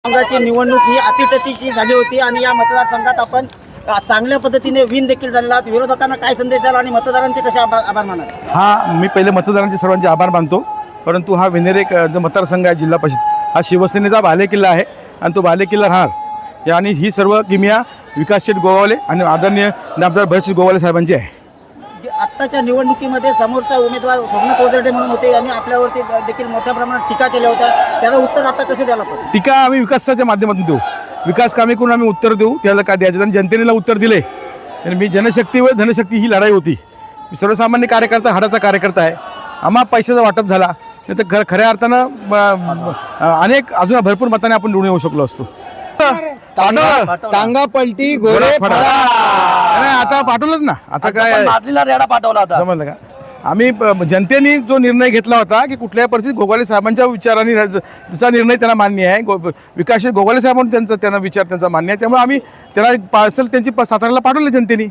संघाची निवडणूक ही अतिटतीची झाली होती आणि या मतदारसंघात आपण चांगल्या पद्धतीने विन देखील झालेला आहात. विरोधकांना काय संदेश द्याल आणि मतदारांचे कसे आभार मानाल? मी पहिले मतदारांचे सर्वांचे आभार मानतो, परंतु हा विनेरे जो मतदारसंघ आहे जिल्हा परिषद हा शिवसेनेचा बालेकिल्ला आहे आणि तो बालेकिल्ला राहणार. आणि ही सर्व किमिया विकास शेठ गोवाले आणि आदरणीय नामदार भरतसिंग गोवाले साहेबांची आहे. आत्ताच्या निवडणुकीमध्ये समोरचा उमेदवार स्वप्न कोजरडे म्हणून होते आणि आपल्यावरती देखील मोठ्या प्रमाणात टीका केल्या होत्या. त्याला उत्तर आता कसे द्यायला पाहिजे? टीका आम्ही विकासाच्या माध्यमातून देऊ, विकास कामे करून आम्ही उत्तर देऊ. त्याला काय द्यायचं आणि जनतेला उत्तर दिले. आणि मी जनशक्ती व धनशक्ती ही लढाई होती. मी सर्वसामान्य कार्यकर्ता हाडाचा कार्यकर्ता आहे. आम्हा पैशाचा वाटप झाला नाही तर खऱ्या अर्थानं अनेक अजून भरपूर मताने आपण निवडून येऊ शकलो असतो. टांगा पलटी घोडे फडा. नाही, आता पाठवलंच ना. आता काय माजलीला रेडा पाठवला होता. समजलं का? आम्ही जनतेने जो निर्णय घेतला होता की कुठल्याही परिस्थितीत गोगाले साहेबांच्या विचाराने त्याचा निर्णय त्यांना मान्य आहे. विकास गोगाले साहेबांनी त्यांचा विचार त्यांचा मान्य आहे. त्यामुळे आम्ही त्याला पार्सल त्यांची साताऱ्याला पाठवले जनतेने.